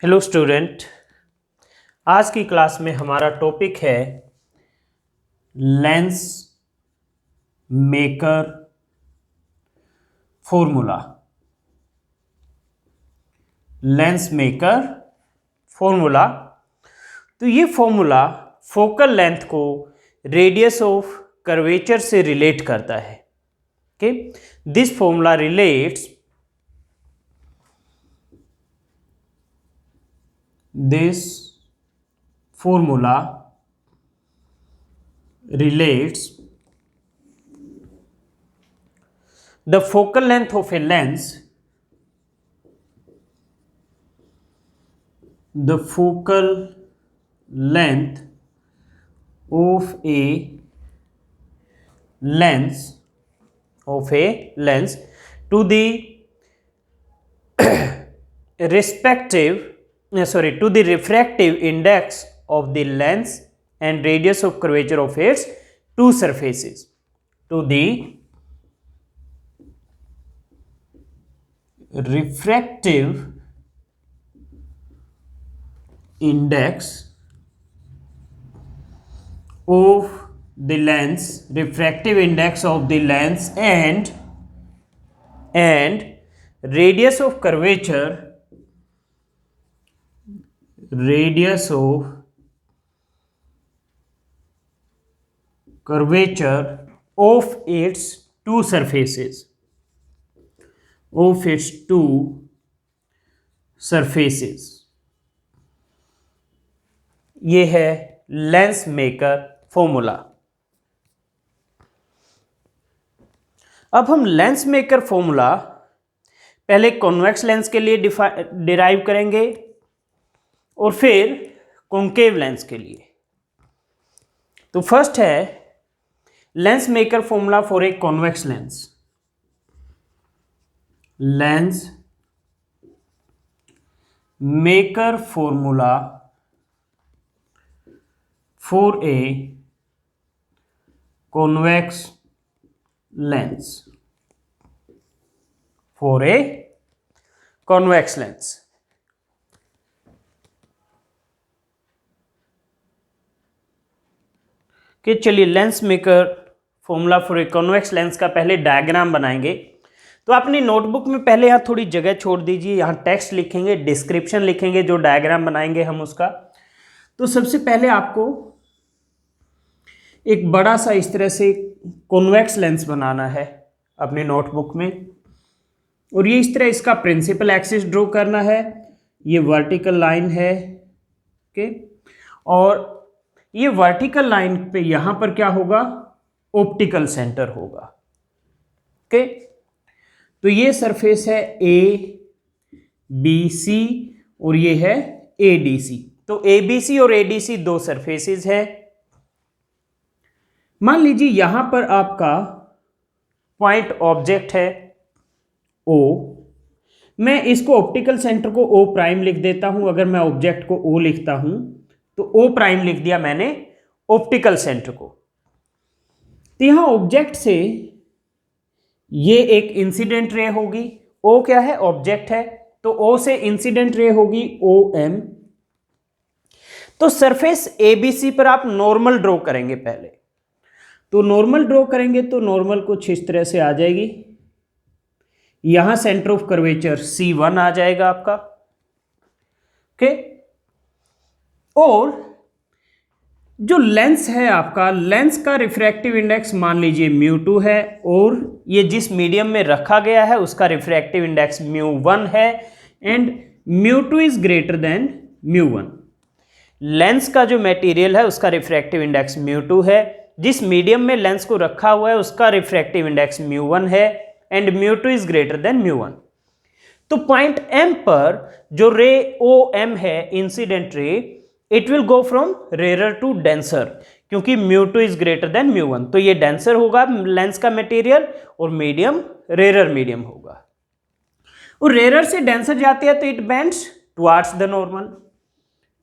Hello student. आज की class में हमारा टॉपिक है lens maker formula. Lens maker formula. तो ये फॉर्मूला फोकल लेंथ को रेडियस ऑफ कर्वेचर से रिलेट करता है। Okay, this formula relates this formula relates the focal length of a lens, the focal length of a lens to the to the refractive index of the lens and radius of curvature of its two surfaces. To the refractive index of the lens, and radius of curvature of its two surfaces. ये है lens maker formula. अब हम lens maker formula पहले convex lens के लिए derive करेंगे और फिर कॉन्केव लेंस के लिए। तो फर्स्ट है lens maker formula for a convex lens. Lens maker formula for a convex lens. कि चलिए lens maker formula for a convex lens का पहले डायग्राम बनाएंगे। तो अपनी नोटबुक में पहले यहाँ थोड़ी जगह छोड़ दीजिए, यहाँ टेक्स्ट लिखेंगे, डिस्क्रिप्शन लिखेंगे, जो डायग्राम बनाएंगे हम उसका। तो सबसे पहले आपको एक बड़ा सा इस तरह से कॉन्वेक्स लेंस बनाना है अपने नोटबुक में, और ये इस तरह इसका प्रिंसिपल एक्सिस ड्रॉ करना है। ये वर्टिकल लाइन है, ओके, और ये वर्टिकल लाइन पे यहां पर क्या होगा, ऑप्टिकल सेंटर होगा। ओके, तो ये सरफेस है ए बी सी और ये है ए डी सी। तो ए बी सी और ए डी सी दो सरफेसेस है। मान लीजिए यहां पर आपका पॉइंट ऑब्जेक्ट है ओ, मैं इसको ऑप्टिकल सेंटर को ओ प्राइम लिख देता हूं। अगर मैं ऑब्जेक्ट को ओ लिखता हूं तो ओ प्राइम लिख दिया मैंने ऑप्टिकल सेंटर को। तो यहां ऑब्जेक्ट से ये एक इंसिडेंट रे होगी। ओ क्या है, ऑब्जेक्ट है, तो ओ से इंसिडेंट रे होगी ओ एम। तो सरफेस एबीसी पर आप नॉर्मल ड्रॉ करेंगे पहले। तो नॉर्मल ड्रॉ करेंगे तो नॉर्मल कुछ इस तरह से आ जाएगी। यहां सेंटर ऑफ कर्वेचर C1 आ जाएगा आपका, ओके। और जो लेंस है आपका, लेंस का रिफ्रैक्टिव इंडेक्स मान लीजिए μ2 है, और ये जिस मीडियम में रखा गया है उसका रिफ्रैक्टिव इंडेक्स μ1 है, and μ2 is greater than μ1। Lens का जो मटेरियल है उसका रिफ्रैक्टिव इंडेक्स μ2 है, जिस मीडियम में लेंस को रखा हुआ है उसका रिफ्रैक्टिव इंडेक्स μ1 है, एंड μ2 इज ग्रेटर देन μ1। तो पॉइंट M पर जो रे OM है, incident ray, it will go from rare to denser, क्योंकि μ2 इज ग्रेटर देन μ1। तो ये डेंसर होगा लेंस का मटेरियल, और मीडियम रेयर मीडियम होगा। और रेयर से डेंसर जाते हैं तो it bends towards the normal.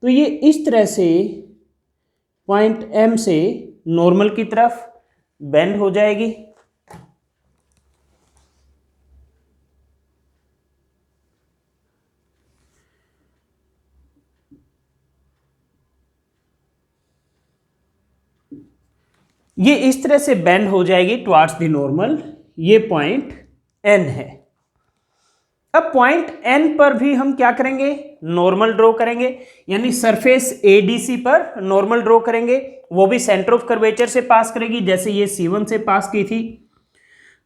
तो ये इस तरह से पॉइंट M से नॉर्मल की तरफ बेंड हो जाएगी। ये इस तरह से बेंड हो जाएगी टुवर्ड्स द नॉर्मल। ये पॉइंट एन है। अब पॉइंट एन पर भी हम क्या करेंगे, नॉर्मल ड्रॉ करेंगे, यानी सरफेस एडीसी पर नॉर्मल ड्रॉ करेंगे। वो भी सेंटर ऑफ कर्वेचर से पास करेगी, जैसे ये C1 से पास की थी।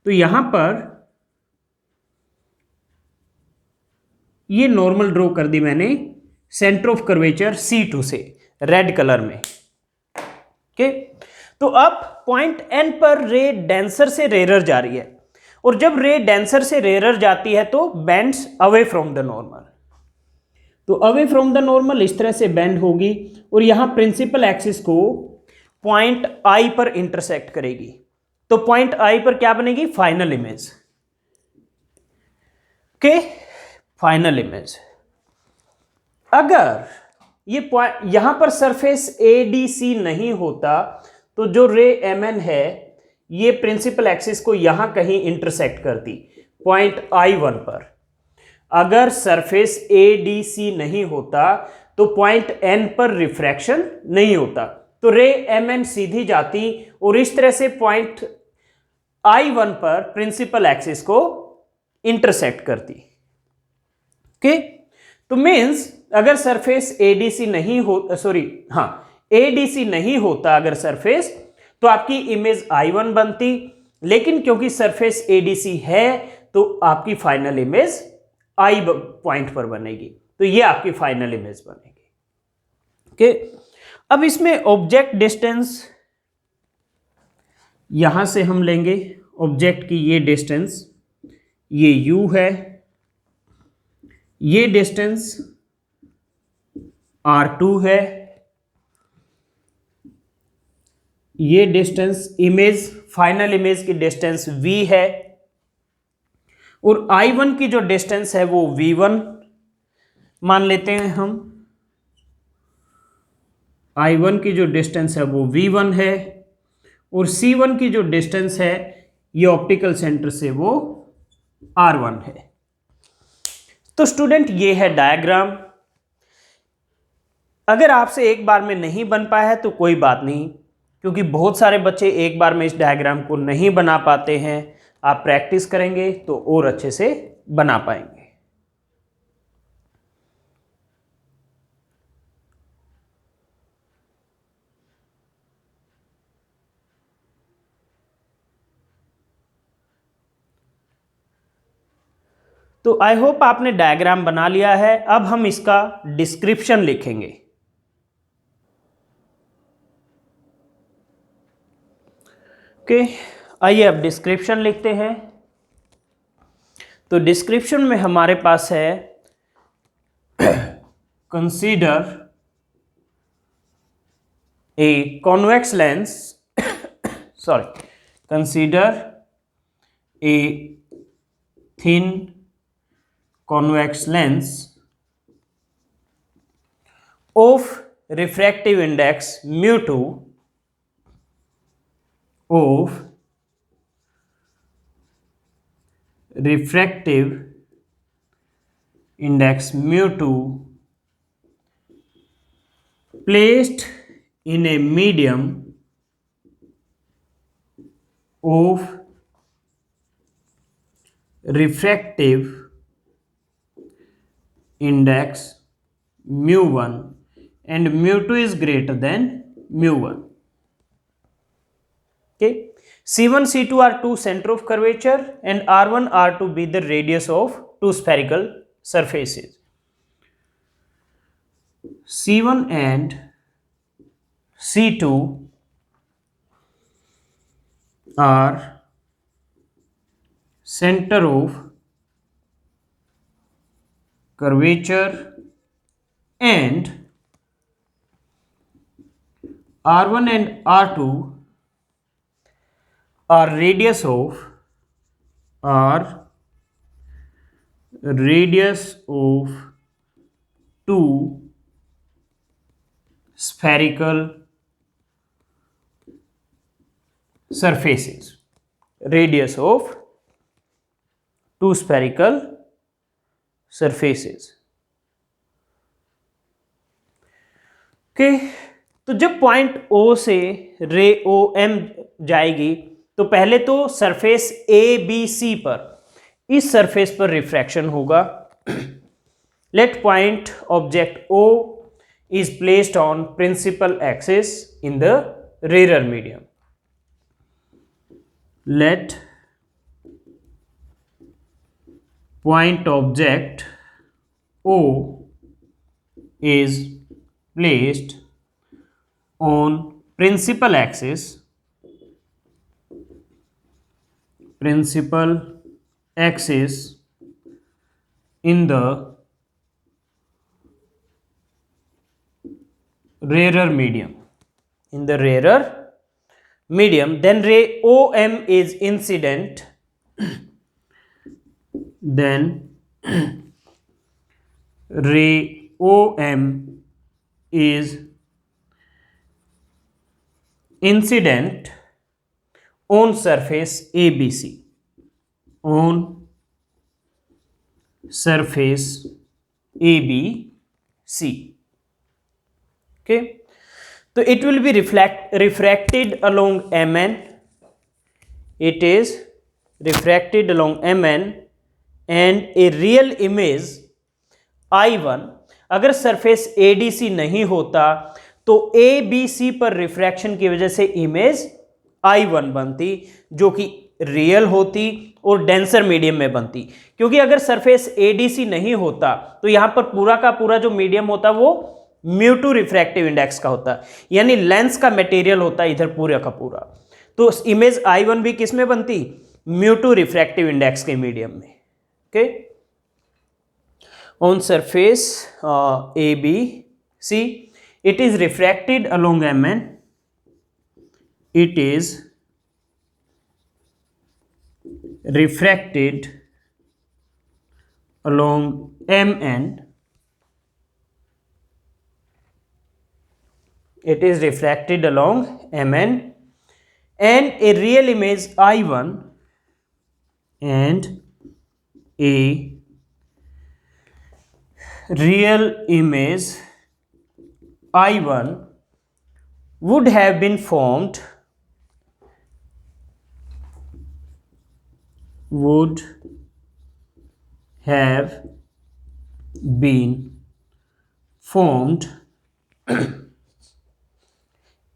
तो यहां पर ये नॉर्मल ड्रॉ कर दी मैंने सेंटर ऑफ कर्वेचर C2 से रेड कलर में। ओके, तो अब पॉइंट एन पर रे डेंसर से रेरर जा रही है, और जब रे डेंसर से रेरर जाती है तो bends away from the normal. तो अवे फ्रॉम द नॉर्मल इस तरह से बेंड होगी, और यहां प्रिंसिपल एक्सिस को पॉइंट आई पर इंटरसेक्ट करेगी। तो पॉइंट आई पर क्या बनेगी, final image. Okay, final image. अगर ये पॉइंट यहां पर सरफेस एडीसी नहीं होता तो जो रे एमएन है ये प्रिंसिपल एक्सिस को यहां कहीं इंटरसेक्ट करती पॉइंट I1 पर। अगर सरफेस एडीसी नहीं होता तो पॉइंट एन पर रिफ्रैक्शन नहीं होता, तो रे एमएन सीधी जाती और इस तरह से पॉइंट I1 पर प्रिंसिपल एक्सिस को इंटरसेक्ट करती। ओके, तो मीन्स अगर सरफेस एडीसी नहीं हो, एडीसी नहीं होता अगर सरफेस, तो आपकी इमेज I1 बनती, लेकिन क्योंकि सरफेस एडीसी है तो आपकी फाइनल इमेज I पॉइंट पर बनेगी। तो ये आपकी फाइनल इमेज बनेगी। ओके, अब इसमें ऑब्जेक्ट डिस्टेंस यहां से हम लेंगे ऑब्जेक्ट की ये डिस्टेंस, ये u है, ये डिस्टेंस R2 है, ये डिस्टेंस इमेज फाइनल इमेज की डिस्टेंस v है, और I1 की जो डिस्टेंस है वो v1 मान लेते हैं हम। I1 की जो डिस्टेंस है वो v1 है, और C1 की जो डिस्टेंस है ये ऑप्टिकल सेंटर से वो R1 है। तो स्टूडेंट ये है डायग्राम। अगर आपसे एक बार में नहीं बन पाया है तो कोई बात नहीं, क्योंकि बहुत सारे बच्चे एक बार में इस डायग्राम को नहीं बना पाते हैं। आप प्रैक्टिस करेंगे तो और अच्छे से बना पाएंगे। तो आई होप आपने डायग्राम बना लिया है। अब हम इसका डिस्क्रिप्शन लिखेंगे। ओके, आइए अब डिस्क्रिप्शन लिखते हैं। तो डिस्क्रिप्शन में हमारे पास है consider a convex lens consider a thin convex lens of refractive index mu2 of refractive index mu2 placed in a medium of refractive index mu1 and mu2 is greater than mu1. Okay, C1 C2 are two center of curvature and R1 R2 be the radius of two spherical surfaces. C1 and C2 are center of curvature and R1 and R2 are radius of two spherical surfaces. Radius of two spherical surfaces. Okay, तो जब point O से रे O M जाएगी तो पहले तो surface A B C पर, इस सरफेस पर रिफ्रैक्शन होगा। Let point object O is placed on principal axis in the rare medium. Let point object O is placed on principal axis in the rarer medium, then ray OM is incident, then ray OM is incident on surface ABC, on surface ABC. Okay, so it will be refracted along MN. It is refracted along MN and a real image I1, अगर surface ADC नहीं होता तो ABC पर refraction की वजह से image I1 बनती, जो कि रियल होती और डेंसर मीडियम में बनती। क्योंकि अगर सरफेस ADC नहीं होता तो यहां पर पूरा का पूरा जो मीडियम होता वो μ2 रिफ्रैक्टिव इंडेक्स का होता, यानी लेंस का मटेरियल होता इधर पूरा का पूरा, तो इमेज I1 भी किस में बनती, μ2 रिफ्रैक्टिव इंडेक्स के मीडियम में। Okay, on surface ABC it is refracted along MN, it is refracted along MN, it is refracted along MN and a real image I1 and a real image I1 would have been formed,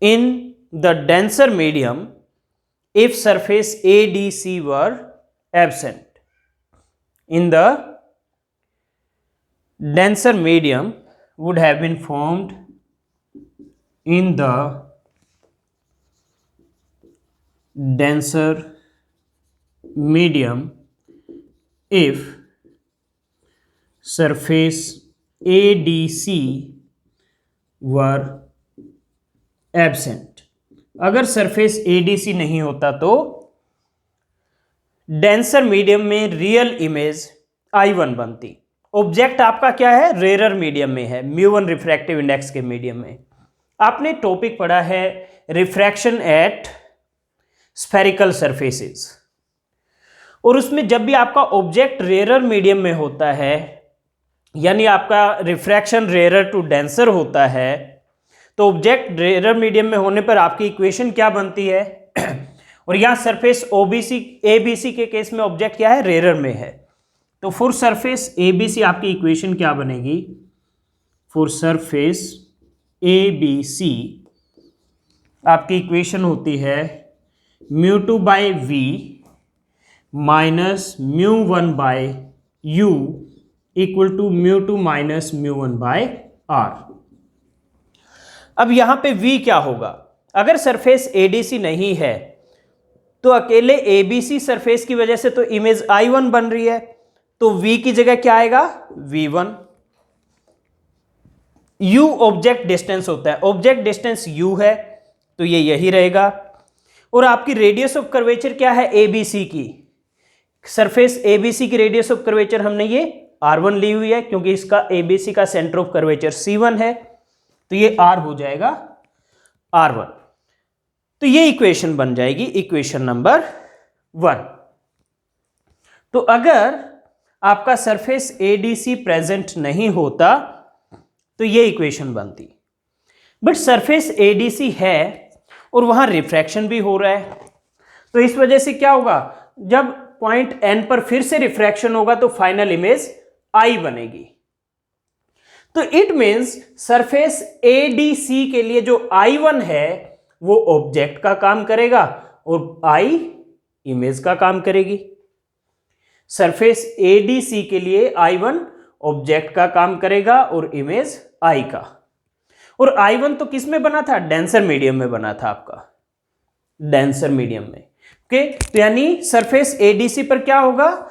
in the denser medium if surface ADC were absent. In the denser medium would have been formed in the denser medium if surface ADC were absent. अगर surface ADC नहीं होता तो denser medium में real image I1 बनती। Object आपका क्या है, rare medium में है, μ1 रिफ्रैक्टिव इंडेक्स के मीडियम में। आपने टॉपिक पढ़ा है रिफ्रैक्शन एट स्फेरिकल सरफेसेस, और उसमें जब भी आपका ऑब्जेक्ट रेयर मीडियम में होता है, यानी आपका रिफ्रैक्शन रेयर टू डेंसर होता है, तो ऑब्जेक्ट रेयर मीडियम में होने पर आपकी इक्वेशन क्या बनती है और यहाँ सरफेस ABC के केस में ऑब्जेक्ट क्या है, रेयर में है, तो फॉर सरफेस ABC आपकी इक्वेशन क्या बनेगी, फॉर सरफेस ABC आपकी इक्वेशन होती है μ2 by V minus μ1 by U equal to μ2 minus μ1 by R। अब यहां पे V क्या होगा, अगर सरफेस ADC नहीं है तो अकेले ABC सरफेस की वजह से तो इमेज I1 बन रही है, तो V की जगह क्या आएगा, V1। U ऑब्जेक्ट डिस्टेंस होता है, ऑब्जेक्ट डिस्टेंस U है तो ये यही रहेगा, और आपकी रेडियस ऑफ कर्वेचर क्या है, ABC की, सरफेस ABC की रेडियस ऑफ कर्वेचर हमने ये R1 ली हुई है, क्योंकि इसका ABC का सेंटर ऑफ कर्वेचर C1 है, तो ये R हो जाएगा R1। तो ये इक्वेशन बन जाएगी इक्वेशन नंबर 1। तो अगर आपका सरफेस ADC प्रेजेंट नहीं होता तो ये इक्वेशन बनती। बट सरफेस एडीसी है और वहां रिफ्रैक्शन भी हो रहा है, तो इस वजह से क्या होगा, जब पॉइंट एन पर फिर से रिफ्रैक्शन होगा तो फाइनल इमेज आई बनेगी। तो इट मीन्स सरफेस एडीसी के लिए जो I1 है वो ऑब्जेक्ट का काम करेगा और I इमेज का काम करेगी। सरफेस एडीसी के लिए I1 ऑब्जेक्ट का काम करेगा और इमेज I का। और I1 तो किस में बना था, डेंसर मीडियम में बना था आपका, डेंसर मीडियम में। ओके, तो यानी सरफेस एडीसी पर क्या होगा,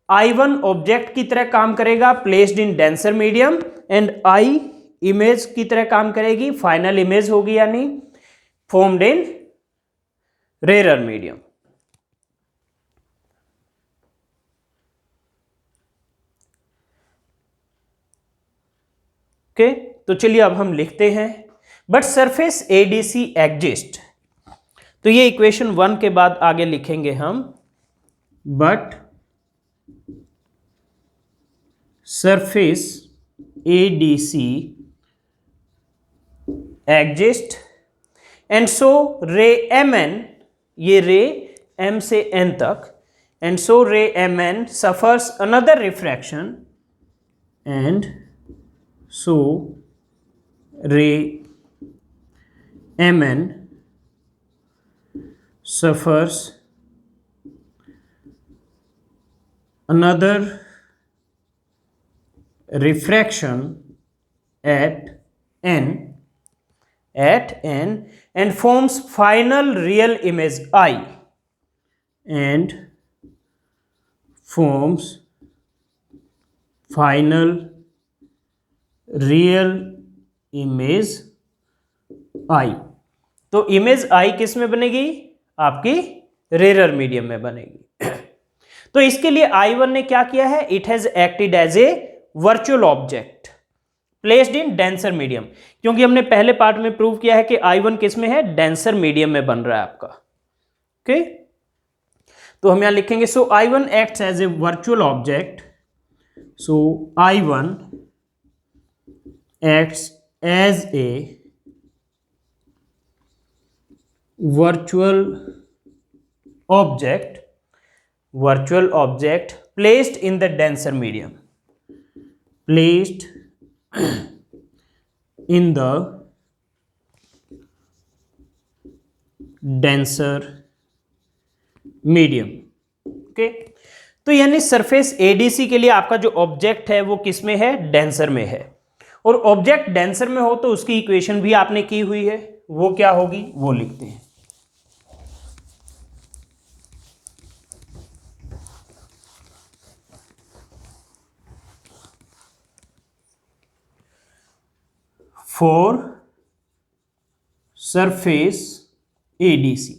I1 ऑब्जेक्ट की तरह काम करेगा placed in denser medium and I image की तरह काम करेगी, फाइनल इमेज होगी यानी formed in rare medium. Okay, तो चलिए अब हम लिखते हैं, बट सरफेस एडीसी एग्जिस्ट, तो ये इक्वेशन 1 के बाद आगे लिखेंगे हम, but surface ADC exist and so रे mn, ये रे m से n तक, एंड सो रे mn suffers another refraction and so रे mn suffers another refraction at n and forms final real image I and forms final real image I। तो image I किस में बनेगी, आपकी रेयर मीडियम में बनेगी। तो इसके लिए I1 ने क्या किया है, it has acted as a virtual object placed in denser medium, क्योंकि हमने पहले पार्ट में प्रूव किया है कि I1 किस में है, डेंसर मीडियम में बन रहा है आपका। ओके, तो हम यहां लिखेंगे so I1 acts as a virtual object, so I1 acts as a virtual object placed in the denser medium, placed in the denser medium। Okay, तो यानी सरफेस एडीसी के लिए आपका जो ऑब्जेक्ट है वो किस में है, डेंसर में है, और ऑब्जेक्ट डेंसर में हो तो उसकी इक्वेशन भी आपने की हुई है, वो क्या होगी वो लिखते हैं। फॉर सरफेस एडीसी,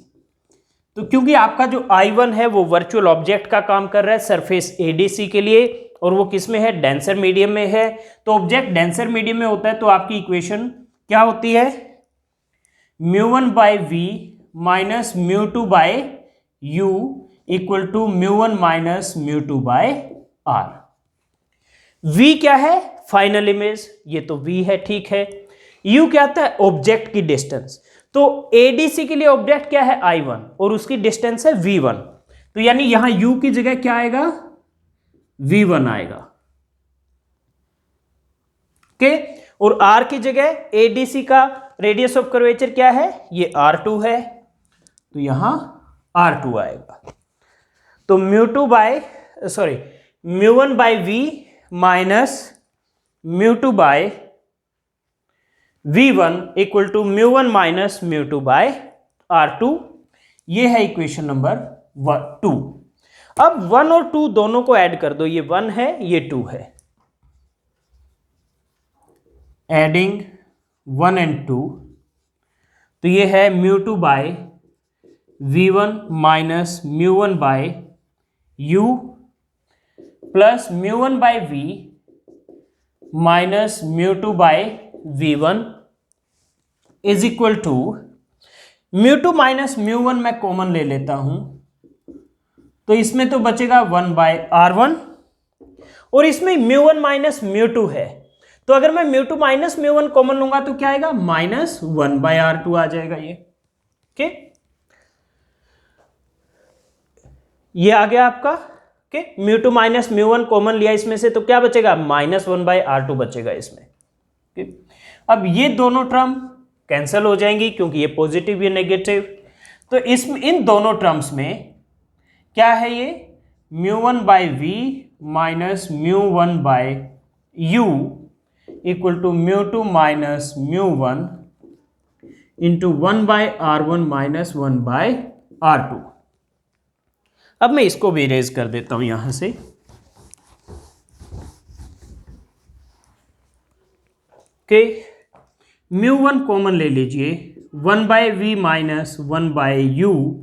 तो क्योंकि आपका जो I1 है वो वर्चुअल ऑब्जेक्ट का काम कर रहा है सरफेस एडीसी के लिए, और वो किस में है, डेंसर मीडियम में है, तो ऑब्जेक्ट डेंसर मीडियम में होता है तो आपकी इक्वेशन क्या होती है, μ1 by v minus μ2 by u equal to μ1 minus μ2 by r। v क्या है, फाइनल इमेज, ये तो v है, ठीक है। u क्या आता है, ऑब्जेक्ट की डिस्टेंस, तो एडीसी के लिए ऑब्जेक्ट क्या है, I1 और उसकी डिस्टेंस है v1, तो यानी यहां u की जगह क्या आएगा, v1 आएगा। ओके, और r की जगह एडीसी का रेडियस ऑफ कर्वेचर क्या है, ये r2 है, तो यहां r2 आएगा। तो μ1 by v minus μ2 by v1 equal to μ1 minus μ2 by r2, ये है इक्वेशन नंबर 2। अब 1 और 2 दोनों को ऐड कर दो, ये 1 है ये 2 है, एडिंग 1 एंड 2, तो ये है μ2 by v1 minus μ1 by u plus μ1 by v minus μ2 by v1 is equal to μ2 minus μ1 मैं कॉमन ले लेता हूं, तो इसमें तो बचेगा 1 बाय r1, और इसमें μ1 माइनस μ2 है, तो अगर मैं mu two minus mu one common लूंगा तो क्या आएगा, -1/r2 आ जाएगा ये। ओके, ये आ गया आपका। Okay, mu two minus mu one common लिया इसमें से, तो क्या बचेगा, -1/r2 बचेगा इसमें। ओके, अब ये दोनों टर्म कैंसिल हो जाएंगी क्योंकि ये पॉजिटिव ये नेगेटिव। तो इसमें इन दोनों टर्म्स में क्या है, ये μ1/v minus μ1/u equal to μ2 minus μ1 into 1/r1 minus 1/r2। अब मैं इसको भी इरेज कर देता हूं यहां से। ओके, μ1 कॉमन ले लीजिए, 1/v minus 1/u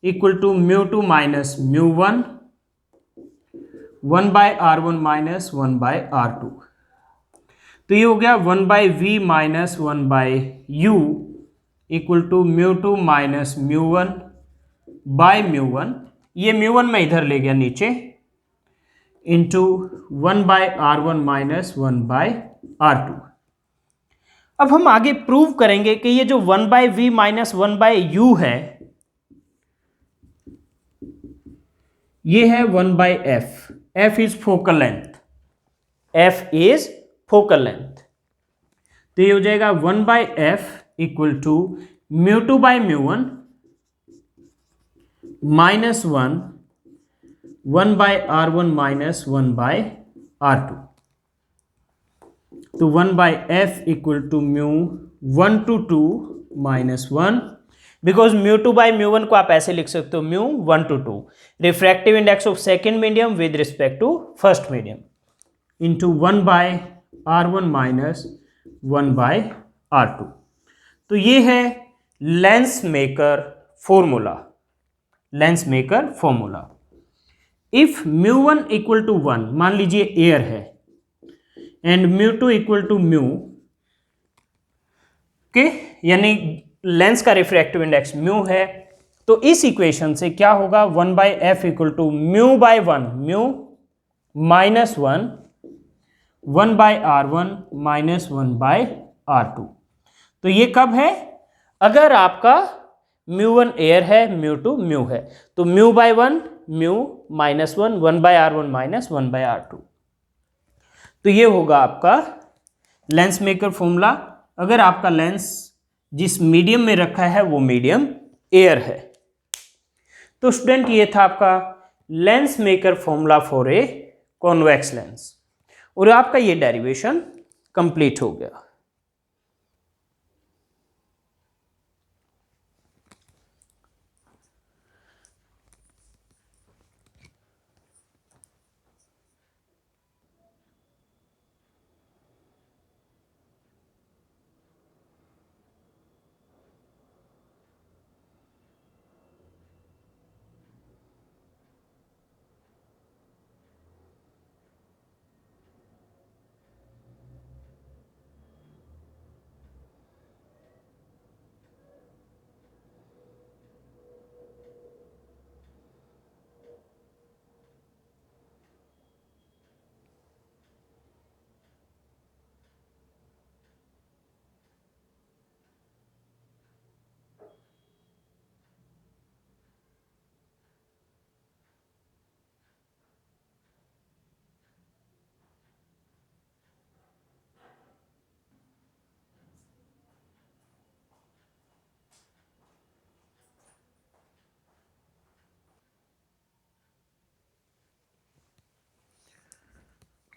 equal to μ2 minus μ1 1/r1 minus 1/r2। तो ये हो गया 1/v minus 1/u equal to μ2 minus μ1 by μ1, ये μ1 मैं इधर ले गया नीचे, इंटू 1/r1 माइनस 1/r2। अब हम आगे प्रूव करेंगे कि ये जो 1/v माइनस 1/u है, ये है 1/f। f is focal length, f is focal length. तो ये हो जाएगा 1/f equal to μ2 by μ1 minus 1/r1 minus 1/r2। तो 1/f equal to μ1 to 2 minus 1, because μ2 by μ1 को आप ऐसे लिख सकते हो μ1 to 2, refractive index of second medium with respect to first medium, into 1/r1 minus 1/r2। तो ये है lens maker formula, lens maker formula. If μ1 equal to 1, मान लीजिए एयर है, एंड μ2 इक्वल टू μ, ओके, यानी लेंस का रिफ्रैक्टिव इंडेक्स μ है, तो इस इक्वेशन से क्या होगा, 1/f equal to μ/1 μ minus 1 1/r1 minus 1/r2। तो ये कब है, अगर आपका μ1 एयर है, μ2 μ है, तो μ/1 μ माइनस 1 1/r1 माइनस 1/r2। तो ये होगा आपका लेंस मेकर फॉर्मूला, अगर आपका लेंस जिस मीडियम में रखा है वो मीडियम एयर है। तो स्टूडेंट ये था आपका lens maker formula for a convex lens, और आपका ये डेरिवेशन कंप्लीट हो गया।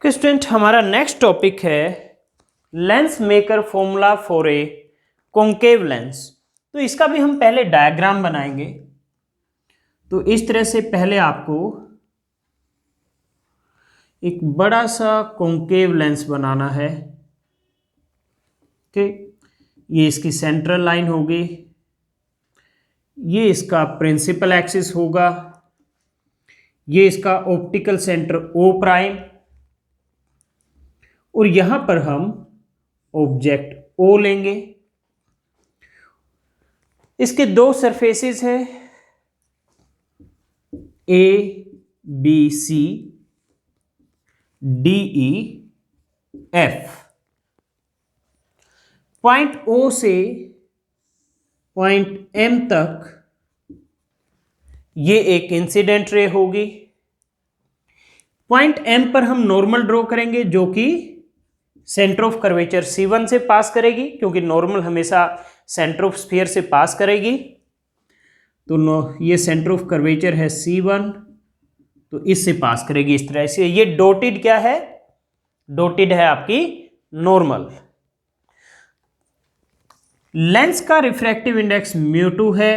स्टूडेंट हमारा नेक्स्ट टॉपिक है lens maker formula for a concave lens. तो इसका भी हम पहले डायग्राम बनाएंगे। तो इस तरह से पहले आपको एक बड़ा सा कॉन्केव लेंस बनाना है। ओके, ये इसकी सेंट्रल लाइन होगी, ये इसका प्रिंसिपल एक्सिस होगा, ये इसका ऑप्टिकल सेंटर O प्राइम, और यहां पर हम ऑब्जेक्ट O लेंगे। इसके दो सरफेसेस है A B C D E, F, point O से पॉइंट एम तक ये एक इंसिडेंट रे होगी। पॉइंट एम पर हम नॉर्मल ड्रॉ करेंगे जो कि सेंटर ऑफ कर्वेचर C1 से पास करेगी, क्योंकि नॉर्मल हमेशा सेंटर ऑफ स्फीयर से पास करेगी। तो ये सेंटर ऑफ कर्वेचर है C1, तो इससे पास करेगी इस तरह से। ये डॉटेड क्या है? डॉटेड है आपकी नॉर्मल। लेंस का रिफ्रैक्टिव इंडेक्स μ2 है,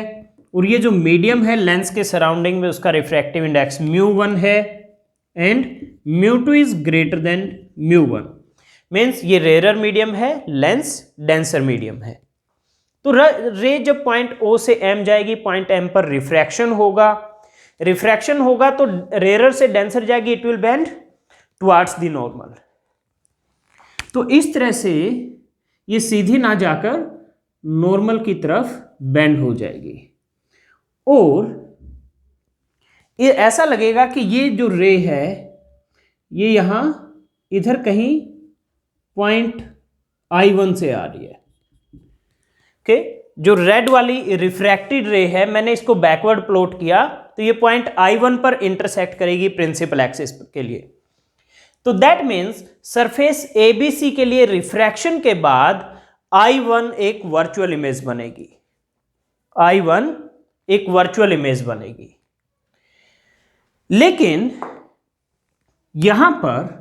और ये जो मीडियम है लेंस के सराउंडिंग में उसका रिफ्रैक्टिव इंडेक्स μ1 है, and μ2 is greater than μ1। Means ये रेयर मीडियम है, लेंस डेंसर मीडियम है। तो रे जब पॉइंट O से M जाएगी, पॉइंट M पर रिफ्रैक्शन होगा। रिफ्रैक्शन होगा तो रेयर से डेंसर जाएगी, it will bend towards the normal. तो इस तरह से ये सीधी ना जाकर नॉर्मल की तरफ बेंड हो जाएगी, और ये ऐसा लगेगा कि ये जो रे है ये यहां इधर कहीं पॉइंट I1 से आ रही है। ओके, जो रेड वाली रिफ्रैक्टेड रे है, मैंने इसको बैकवर्ड प्लॉट किया तो ये पॉइंट I1 पर इंटरसेक्ट करेगी प्रिंसिपल एक्सिस के लिए। तो दैट मीन्स सरफेस ABC के लिए रिफ्रैक्शन के बाद I1 एक वर्चुअल इमेज बनेगी। I1 एक वर्चुअल इमेज बनेगी, लेकिन यहां पर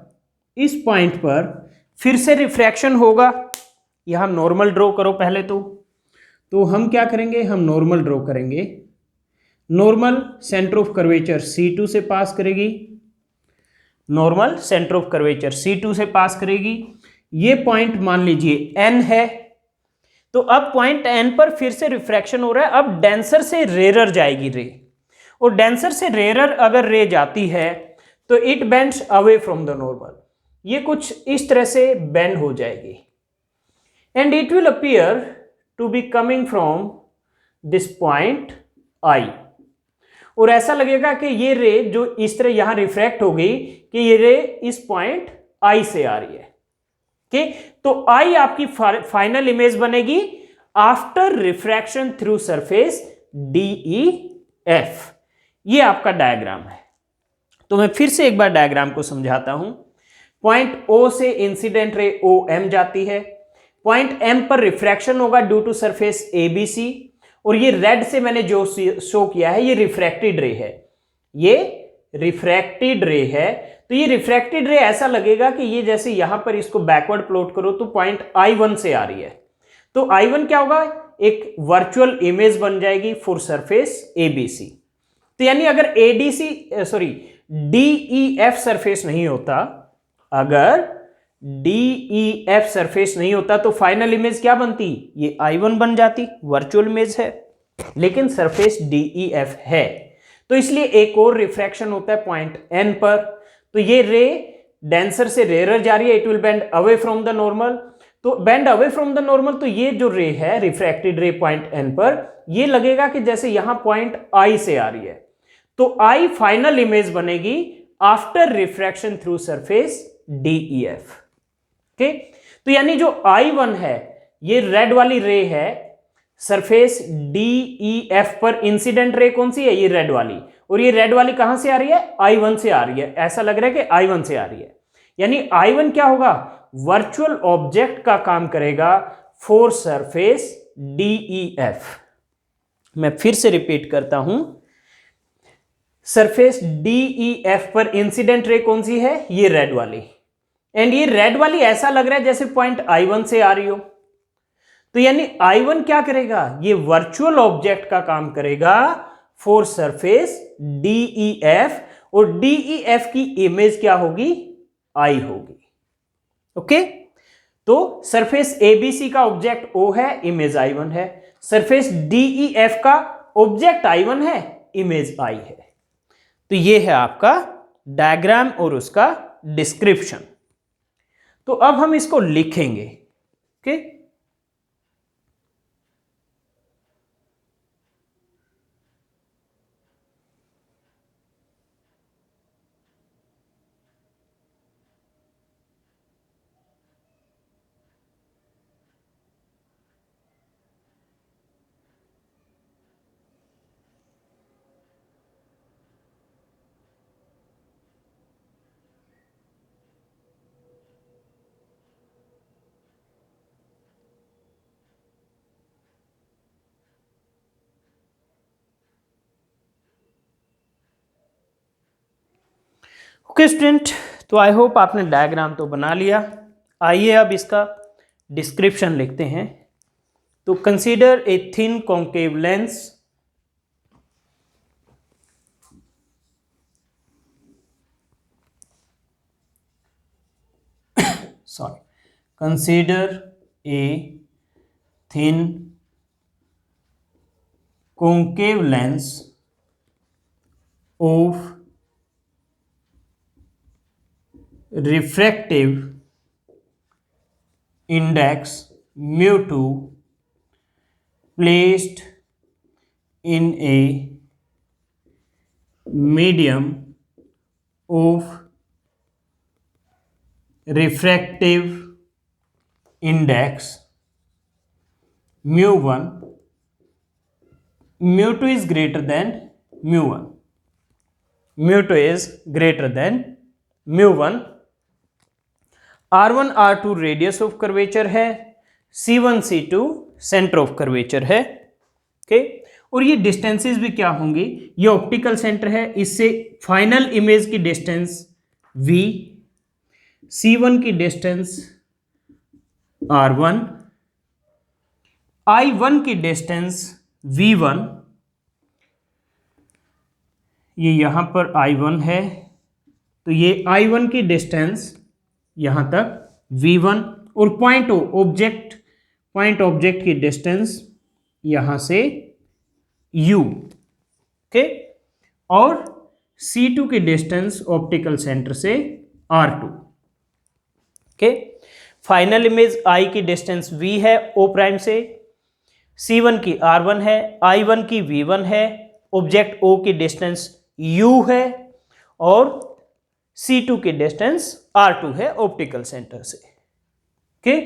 इस पॉइंट पर फिर से रिफ्रैक्शन होगा। यहां नॉर्मल ड्रॉ करो पहले तो हम क्या करेंगे? हम नॉर्मल ड्रॉ करेंगे। Normal centre of curvature C2 से पास करेगी, normal centre of curvature C2 से पास करेगी। ये पॉइंट मान लीजिए N है, तो अब पॉइंट N पर फिर से रिफ्रैक्शन हो रहा है। अब डेंसर से रेयर जाएगी रे, और डेंसर से रेयर अगर रे जाती है तो it bends away from the normal. ये कुछ इस तरह से बेंड हो जाएगी, and it will appear to be coming from this point I। और ऐसा लगेगा कि ये रे जो इस तरह यहां रिफ्रैक्ट हो गई कि ये रे इस पॉइंट I से आ रही है। ठीक, तो I आपकी फाइनल इमेज बनेगी after refraction through surface DEF। ये आपका डायग्राम है। तो मैं फिर से एक बार डायग्राम को समझाता हूं। पॉइंट O से इंसिडेंट रे OM जाती है, पॉइंट M पर रिफ्रैक्शन होगा ड्यू टू सरफेस ABC, और ये रेड से मैंने जो शो किया है ये रिफ्रैक्टेड रे है। ये रिफ्रैक्टेड रे है, तो ये रिफ्रैक्टेड रे ऐसा लगेगा कि ये जैसे यहां पर इसको बैकवर्ड प्लॉट करो तो पॉइंट I1 से आ रही है। तो I1 क्या होगा? एक वर्चुअल इमेज बन जाएगी फॉर सरफेस ABC। तो यानी अगर DEF सरफेस नहीं होता, अगर DEF सरफेस नहीं होता तो फाइनल इमेज क्या बनती? ये I1 बन जाती, वर्चुअल इमेज है, लेकिन सरफेस DEF है। तो इसलिए एक और रिफ्रैक्शन होता है पॉइंट N पर, तो ये रे डेंसर से रेयर जा रही है, it will bend away from the normal. तो bend away from the normal, तो ये जो रे है रिफ्रैक्टेड रे पॉइंट N पर, ये लगेगा कि जैसे यहां पॉइंट I से आ रही है। तो I फाइनल इमेज बनेगी after refraction through surface DEF। Okay, तो यानी जो I1 है ये रेड वाली रे है, सरफेस DEF पर इंसिडेंट रे कौन सी है? ये रेड वाली, और ये रेड वाली कहां से आ रही है? I1 से आ रही है। ऐसा लग रहा है कि I1 से आ रही है, यानी I1 क्या होगा? वर्चुअल ऑब्जेक्ट का काम करेगा फॉर सरफेस DEF। मैं फिर से रिपीट करता हूं, सरफेस DEF पर इंसिडेंट रे कौन सी है? ये रेड वाली, एंड ये रेड वाली ऐसा लग रहा है जैसे पॉइंट I1 से आ रही हो। तो यानी I1 क्या करेगा? ये वर्चुअल ऑब्जेक्ट का काम करेगा फॉर सरफेस DEF, और DEF की इमेज क्या होगी? I होगी। ओके, तो सरफेस ABC का ऑब्जेक्ट O है, इमेज I1 है। सरफेस DEF का ऑब्जेक्ट I1 है, इमेज I है। तो ये है आपका डायग्राम और उसका डिस्क्रिप्शन। तो अब हम इसको लिखेंगे। ओके, ओके स्टूडेंट, तो आई होप आपने डायग्राम तो बना लिया। आइए अब इसका डिस्क्रिप्शन लिखते हैं। तो consider a thin concave lens consider a thin concave lens of refractive index mu2 placed in a medium of refractive index mu1, mu2 is greater than mu1, mu2 is greater than mu1, r1 r2 radius of curvature है, c1 c2 centre of curvature है। Okay, और ये distances भी क्या होंगी, ये optical centre है, इससे फाइनल इमेज की डिस्टेंस v, c1 की डिस्टेंस r1, i1 की डिस्टेंस v1, ये यहां पर i1 है, तो ये i1 की डिस्टेंस यहां तक v1, और पॉइंट ऑब्जेक्ट की डिस्टेंस यहां से u। ओके, और c2 की डिस्टेंस ऑप्टिकल सेंटर से r2। Okay, final image I की डिस्टेंस v है O प्राइम से, c1 की r1 है, i1 की v1 है, ऑब्जेक्ट O की डिस्टेंस u है, और c2 की डिस्टेंस r2 है ऑप्टिकल सेंटर से। ओके,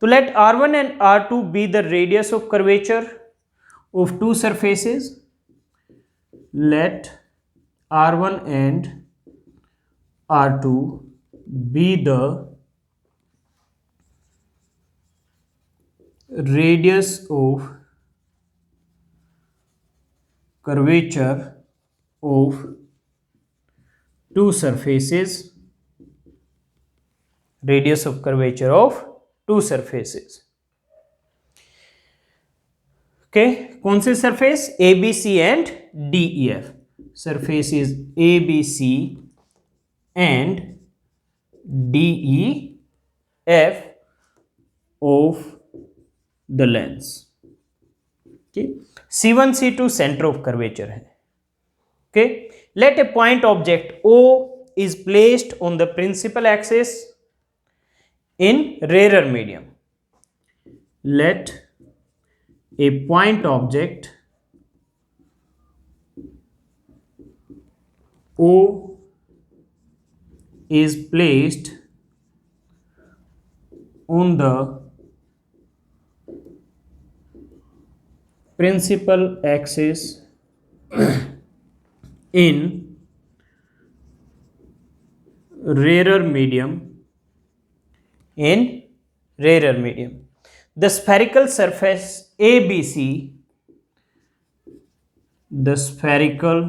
तो let r1 and r2 be the radius of curvature of two surfaces. Let r1 and r2 be the radius of curvature of two surfaces, radius of curvature of two surfaces। Okay, कौन से surface, ABC and DEF, surfaces ABC and DEF of the lens। okay, C1 C2 center of curvature है। okay, let a point object O is placed on the principal axis in rarer medium। let a point object O is placed on the principal axis in rarer medium, the spherical surface ABC, the spherical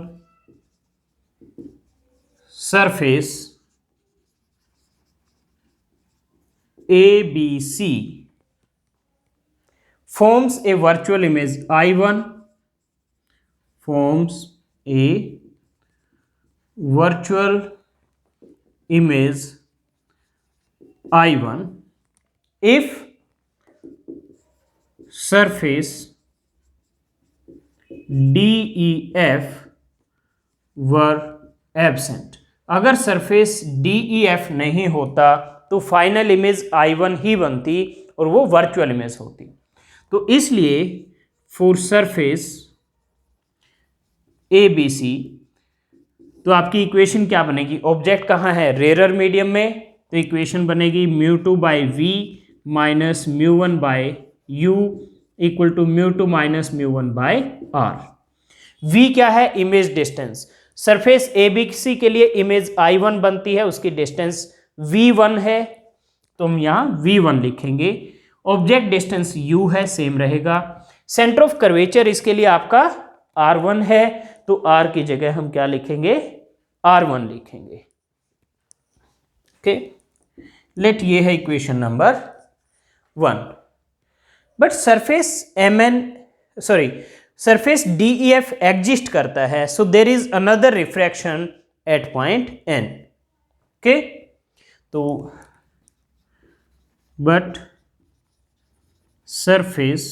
surface ABC forms a virtual image I1, forms a virtual image I1 if surface DEF were absent। अगर surface DEF नहीं होता तो final image I1 ही बनती और वो virtual image होती। तो इसलिए फॉर सरफेस ABC, तो आपकी इक्वेशन क्या बनेगी, ऑब्जेक्ट कहाँ है, रेरर मीडियम में, तो इक्वेशन बनेगी mu2 by v minus mu1 by u equal to mu2 minus mu1 by r। v क्या है, इमेज डिस्टेंस, सरफेस ABC के लिए इमेज I1 बनती है, उसकी डिस्टेंस v1 है, तो हम यहाँ v1 लिखेंगे। ऑब्जेक्ट डिस्टेंस u है, सेम रहेगा। सेंटर ऑफ कर्वेचर इसके लिए आपका r1 है, तो r की जगह हम क्या लिखेंगे, r1 लिखेंगे। ओके, लेट ये है equation number 1. But surface M N, sorry, surface D E F exist करता है, so there is another refraction at point N. Okay, तो but surface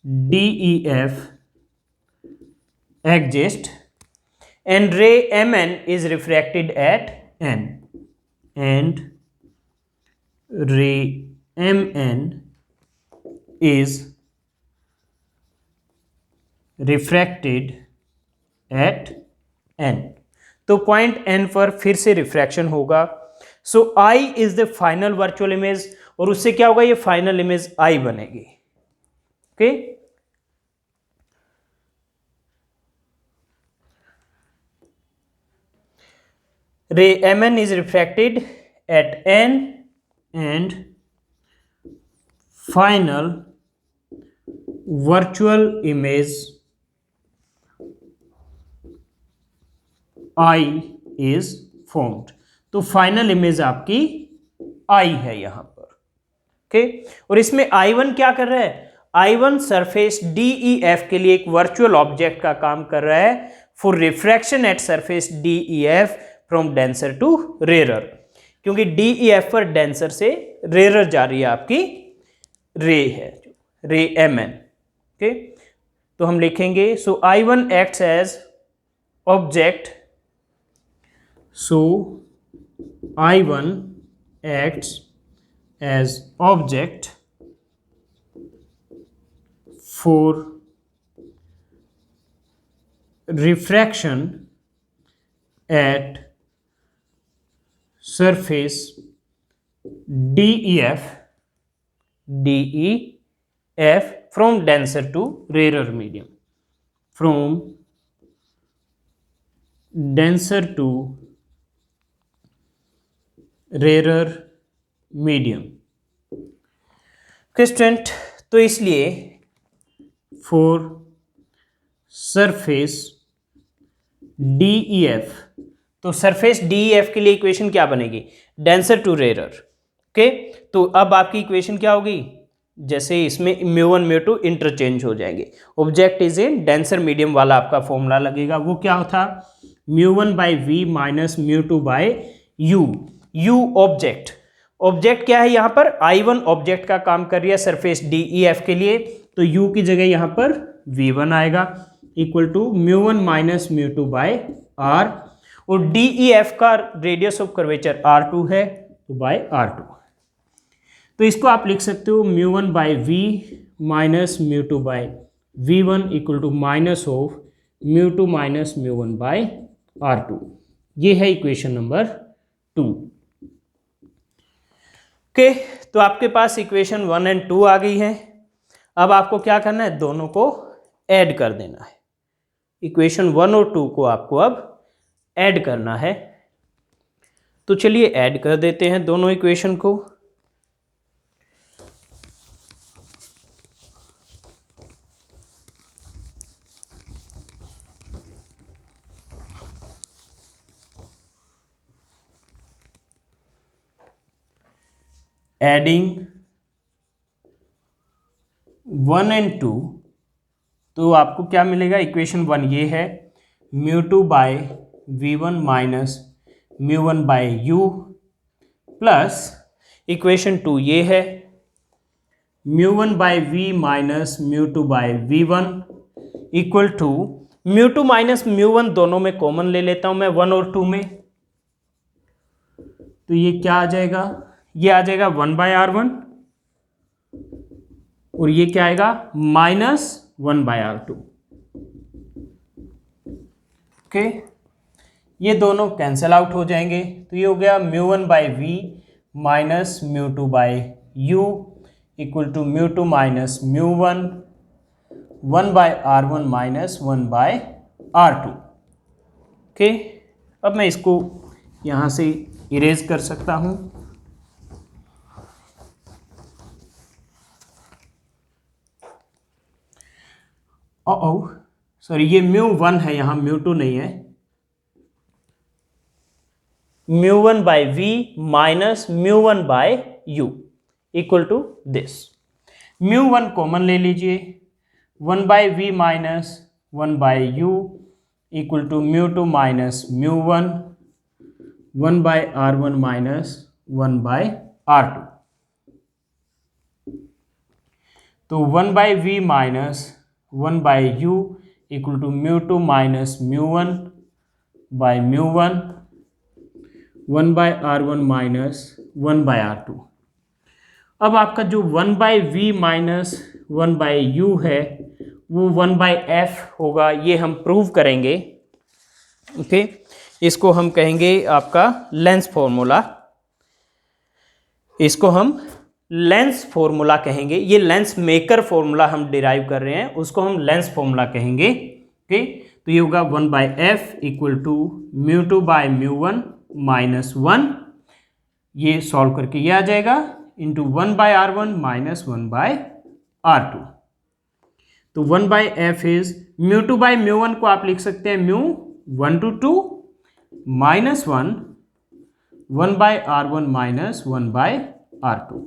D E F exist and ray mn is refracted at n, and ray mn is refracted at n. तो point n पर फिर से refraction होगा. सो I is the final virtual image, और उससे क्या होगा, ये फाइनल इमेज I बनेगी. Okay, ray mn is refracted at n and final virtual image I is formed. तो फाइनल इमेज आपकी I है यहां पर. ओके, और इसमें I1 क्या कर रहा है, I1 सरफेस DEF के लिए एक वर्चुअल ऑब्जेक्ट का काम कर रहा है for refraction at surface DEF from denser to rarer, क्योंकि DEF पर डेंसर से रेरर जा रही है आपकी रे है, रे MN. ओके, तो हम लिखेंगे so I1 acts as object, so I1 acts as object for refraction at surface DEF from denser to rarer medium, from denser to rarer medium. Student, तो इसलिए फॉर सरफेस DEF, तो surface DEF के लिए equation क्या बनेगी, denser to rarer. Okay, तो अब आपकी इक्वेशन क्या होगी, जैसे इसमें μ1 μ2 इंटरचेंज हो जाएंगे, object is in denser medium वाला आपका फॉर्मूला लगेगा. वो क्या था, μ1 by V minus μ2 by U. U object, object क्या है यहां पर, I1 ऑब्जेक्ट का काम कर रही है सरफेस DEF के लिए, तो U की जगह यहां पर V1 आएगा equal to μ1 minus μ2 by R, और DEF का रेडियस ऑफ कर्वेचर R2 है, तो बाय R2. तो इसको आप लिख सकते हो μ1 by V minus μ2 by V1 equal to minus of μ2 minus μ1 by R2. ये है इक्वेशन नंबर 2. ओके, तो आपके पास इक्वेशन 1 एंड 2 आ गई है. अब आपको क्या करना है, दोनों को ऐड कर देना है. इक्वेशन 1 और 2 को आपको अब ऐड करना है. तो चलिए ऐड कर देते हैं दोनों इक्वेशन को. एडिंग 1 एंड 2, तो आपको क्या मिलेगा, इक्वेशन 1 ये है μ2 by V1 minus μ1 by U, plus equation 2 ये है μ1 by V minus μ2 by V1 equal to μ2 minus μ1 दोनों में कॉमन ले लेता हूं मैं 1 और 2 में, तो ये क्या आ जाएगा, ये आ जाएगा 1 बाय R1, और ये क्या आएगा माइनस 1 बाय R2. ओके, ये दोनों कैंसिल आउट हो जाएंगे, तो ये हो गया μ1 by V minus μ2 by U equal to μ2 minus μ1 1 by R1 minus 1 by R2. Okay, अब मैं इसको यहाँ से इरेज कर सकता हूँ. सॉरी, ये μ1 है यहाँ, μ2 नहीं है. μ1 by v minus μ1 by u equal to this. μ1 common ले लीजिए, 1 by v minus 1 by u equal to μ2 minus μ1, 1 by r1 minus 1 by r2। तो 1 by v minus 1 by u equal to μ2 minus μ1 by μ1, 1 by r1 minus 1 by r2। अब आपका जो 1 by v minus 1 by u है वो 1 by f होगा, ये हम prove करेंगे। ओके, इसको हम कहेंगे आपका लेंस फॉर्मूला, इसको हम लेंस फॉर्मूला कहेंगे। ये लेंस मेकर फॉर्मूला हम डिराइव कर रहे हैं, उसको हम लेंस फॉर्मूला कहेंगे। ओके, तो ये होगा 1 by f equal to μ2 by μ1 minus 1, ये सॉल्व करके ये आ जाएगा, into 1 by r1 minus 1 by r2। तो 1 बाय f इज μ2 बाय μ1 को आप लिख सकते हैं μ 1 to 2 minus 1 by r1 minus 1 by r2।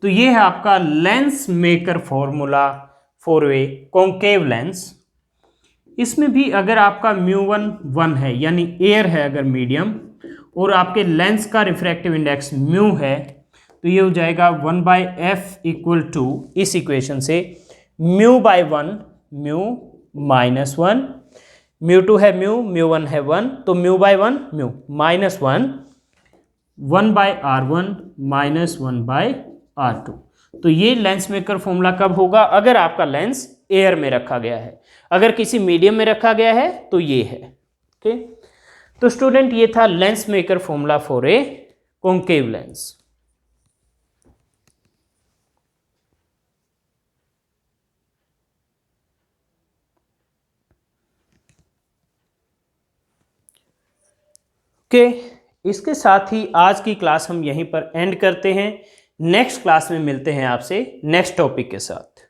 तो ये है आपका lens maker formula for a concave lens. इसमें भी अगर आपका μ1 1 है, यानी एयर है अगर मीडियम, और आपके लेंस का रिफ्रैक्टिव इंडेक्स म्यू है, तो ये हो जाएगा 1 बाय एफ इक्वल टू, इस इक्वेशन से म्यू बाय 1 म्यू माइनस 1, μ2 है म्यू, μ1 है 1, तो mu by 1 mu minus 1 by r1 minus 1 by r2। तो ये लेंस मेकर फॉर्मूला कब होगा? अगर आपका लेंस एयर में रखा गया है, अगर किसी मीडियम में रखा गया है तो ये है। ओके, तो स्टूडेंट ये था lens maker formula for a concave lens. Okay, इसके साथ ही आज की क्लास हम यहीं पर एंड करते हैं। नेक्स्ट क्लास में मिलते हैं आपसे नेक्स्ट टॉपिक के साथ।